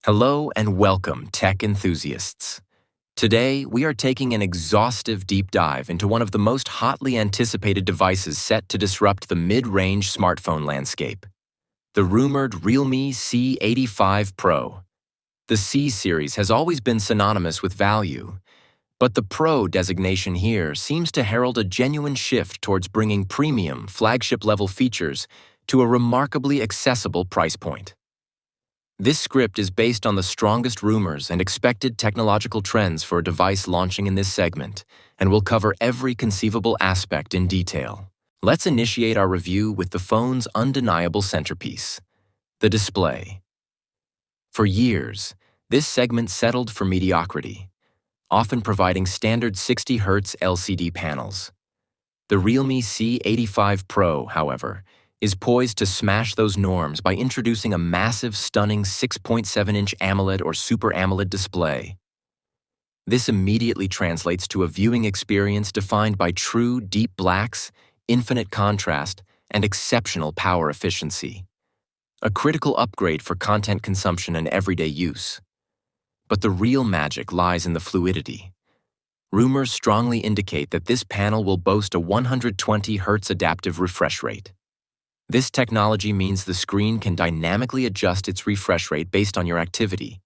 Hello and welcome, tech enthusiasts. Today, we are taking an exhaustive deep dive into one of the most hotly anticipated devices set to disrupt the mid-range smartphone landscape, the rumored realme C85 Pro. The C series has always been synonymous with value, but the Pro designation here seems to herald a genuine shift towards bringing premium, flagship-level features to a remarkably accessible price point. This script is based on the strongest rumors and expected technological trends for a device launching in this segment, and will cover every conceivable aspect in detail. Let's initiate our review with the phone's undeniable centerpiece, the display. For years, this segment settled for mediocrity, often providing standard 60Hz LCD panels. The realme C85 Pro, however, is poised to smash those norms by introducing a massive, stunning 6.7-inch AMOLED or Super AMOLED display. This immediately translates to a viewing experience defined by true deep blacks, infinite contrast, and exceptional power efficiency. A critical upgrade for content consumption and everyday use. But the real magic lies in the fluidity. Rumors strongly indicate that this panel will boast a 120 Hz adaptive refresh rate. This technology means the screen can dynamically adjust its refresh rate based on your activity,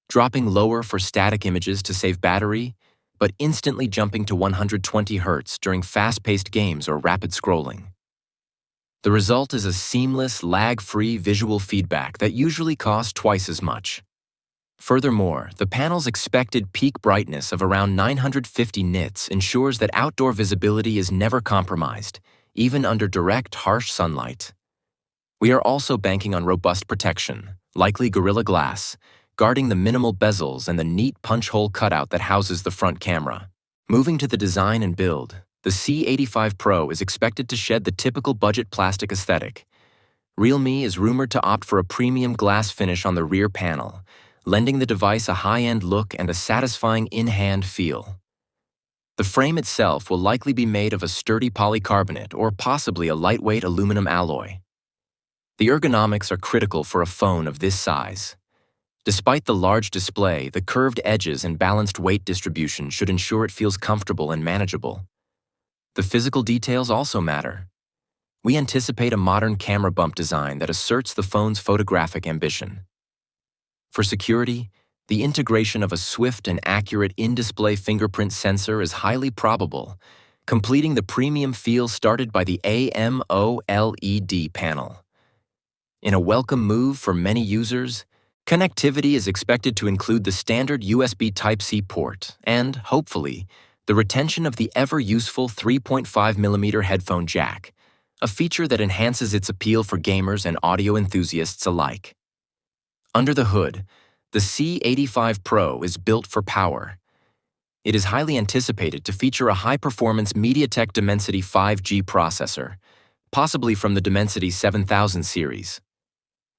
dropping lower for static images to save battery, but instantly jumping to 120 Hz during fast-paced games or rapid scrolling. The result is a seamless, lag-free visual feedback that usually costs twice as much. Furthermore, the panel's expected peak brightness of around 950 nits ensures that outdoor visibility is never compromised, even under direct, harsh sunlight. We are also banking on robust protection, likely Gorilla Glass, guarding the minimal bezels and the neat punch-hole cutout that houses the front camera. Moving to the design and build, the C85 Pro is expected to shed the typical budget plastic aesthetic. Realme is rumored to opt for a premium glass finish on the rear panel, lending the device a high-end look and a satisfying in-hand feel. The frame itself will likely be made of a sturdy polycarbonate or possibly a lightweight aluminum alloy. The ergonomics are critical for a phone of this size. Despite the large display, the curved edges and balanced weight distribution should ensure it feels comfortable and manageable. The physical details also matter. We anticipate a modern camera bump design that asserts the phone's photographic ambition. For security, the integration of a swift and accurate in-display fingerprint sensor is highly probable, completing the premium feel started by the AMOLED panel. In a welcome move for many users, connectivity is expected to include the standard USB Type-C port and, hopefully, the retention of the ever-useful 3.5mm headphone jack, a feature that enhances its appeal for gamers and audio enthusiasts alike. Under the hood, the C85 Pro is built for power. It is highly anticipated to feature a high-performance MediaTek Dimensity 5G processor, possibly from the Dimensity 7000 series.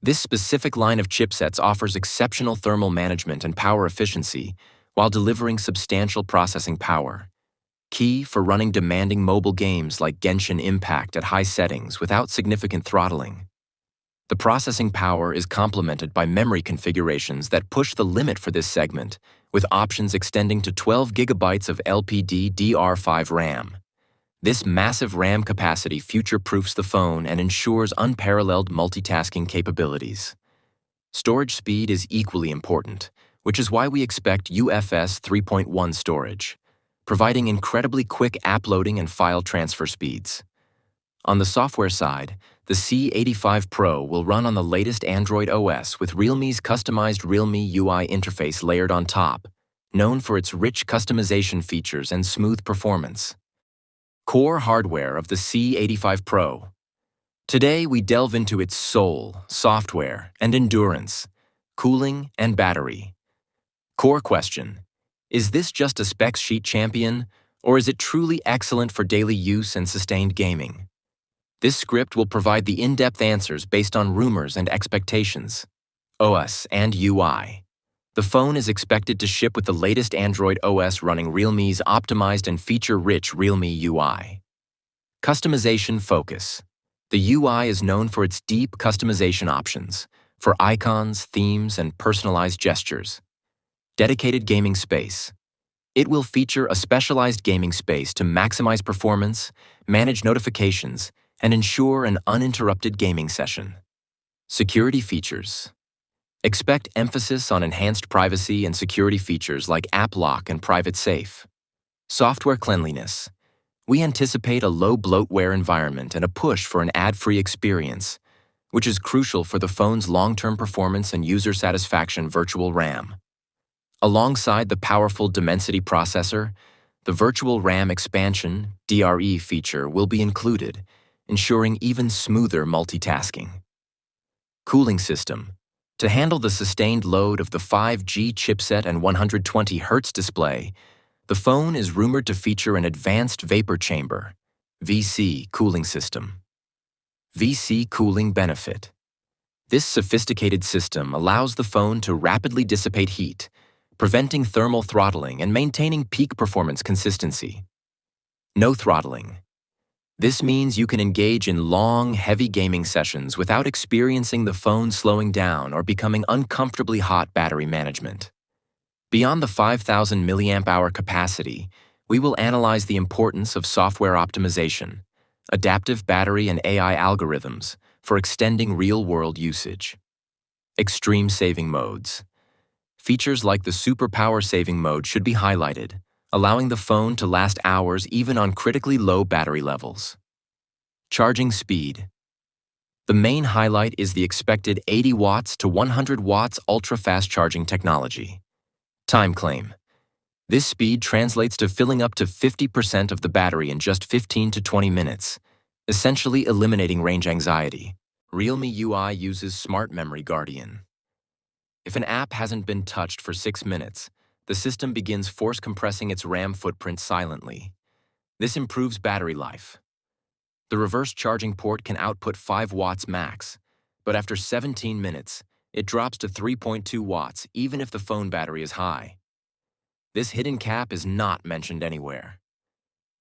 This specific line of chipsets offers exceptional thermal management and power efficiency while delivering substantial processing power, key for running demanding mobile games like Genshin Impact at high settings without significant throttling. The processing power is complemented by memory configurations that push the limit for this segment, with options extending to 12 GB of LPDDR5 RAM. This massive RAM capacity future-proofs the phone and ensures unparalleled multitasking capabilities. Storage speed is equally important, which is why we expect UFS 3.1 storage, providing incredibly quick app loading and file transfer speeds. On the software side, the C85 Pro will run on the latest Android OS with Realme's customized Realme UI interface layered on top, known for its rich customization features and smooth performance. Core hardware of the C85 Pro. Today, we delve into its soul, software, and endurance, cooling, and battery. Core question: is this just a specs sheet champion, or is it truly excellent for daily use and sustained gaming? This script will provide the in-depth answers based on rumors and expectations. OS and UI. The phone is expected to ship with the latest Android OS running Realme's optimized and feature-rich Realme UI. Customization focus. The UI is known for its deep customization options, for icons, themes, and personalized gestures. Dedicated gaming space. It will feature a specialized gaming space to maximize performance, manage notifications, and ensure an uninterrupted gaming session. Security features. Expect emphasis on enhanced privacy and security features like app lock and private safe. Software cleanliness. We anticipate a low bloatware environment and a push for an ad-free experience, which is crucial for the phone's long-term performance and user satisfaction. Virtual RAM. Alongside the powerful Dimensity processor, the Virtual RAM Expansion (DRE) feature will be included, ensuring even smoother multitasking. Cooling system. To handle the sustained load of the 5G chipset and 120 Hz display, the phone is rumored to feature an advanced vapor chamber (VC) cooling system. VC cooling benefit. This sophisticated system allows the phone to rapidly dissipate heat, preventing thermal throttling and maintaining peak performance consistency. No throttling. This means you can engage in long, heavy gaming sessions without experiencing the phone slowing down or becoming uncomfortably hot. Battery management. Beyond the 5,000 mAh capacity, we will analyze the importance of software optimization, adaptive battery and AI algorithms for extending real-world usage. Extreme saving modes. Features like the Super Power Saving mode should be highlighted, allowing the phone to last hours even on critically low battery levels. Charging speed. The main highlight is the expected 80 watts to 100 watts ultra-fast charging technology. Time claim. This speed translates to filling up to 50% of the battery in just 15 to 20 minutes, essentially eliminating range anxiety. Realme UI uses Smart Memory Guardian. If an app hasn't been touched for 6 minutes, the system begins force compressing its RAM footprint silently. This improves battery life. The reverse charging port can output 5 watts max, but after 17 minutes, it drops to 3.2 watts even if the phone battery is high. This hidden cap is not mentioned anywhere.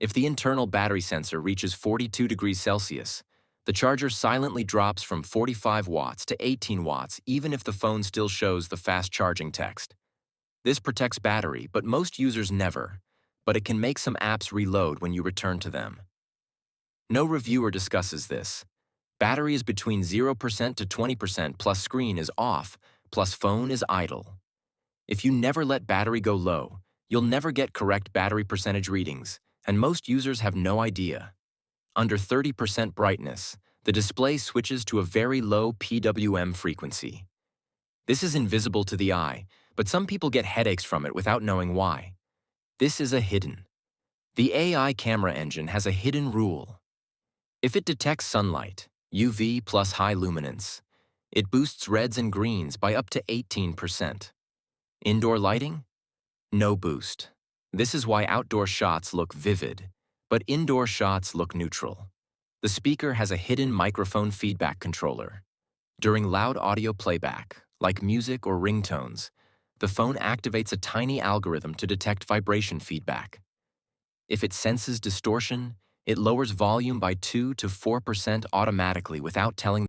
If the internal battery sensor reaches 42 degrees Celsius, the charger silently drops from 45 watts to 18 watts even if the phone still shows the fast charging text. This protects battery, but most users never, but it can make some apps reload when you return to them. No reviewer discusses this. Battery is between 0% to 20% plus screen is off, plus phone is idle. If you never let battery go low, you'll never get correct battery percentage readings, and most users have no idea. Under 30% brightness, the display switches to a very low PWM frequency. This is invisible to the eye, but some people get headaches from it without knowing why. This is a hidden. The AI camera engine has a hidden rule. If it detects sunlight, UV plus high luminance, it boosts reds and greens by up to 18%. Indoor lighting? No boost. This is why outdoor shots look vivid, but indoor shots look neutral. The speaker has a hidden microphone feedback controller. During loud audio playback, like music or ringtones, the phone activates a tiny algorithm to detect vibration feedback. If it senses distortion, it lowers volume by 2 to 4% automatically without telling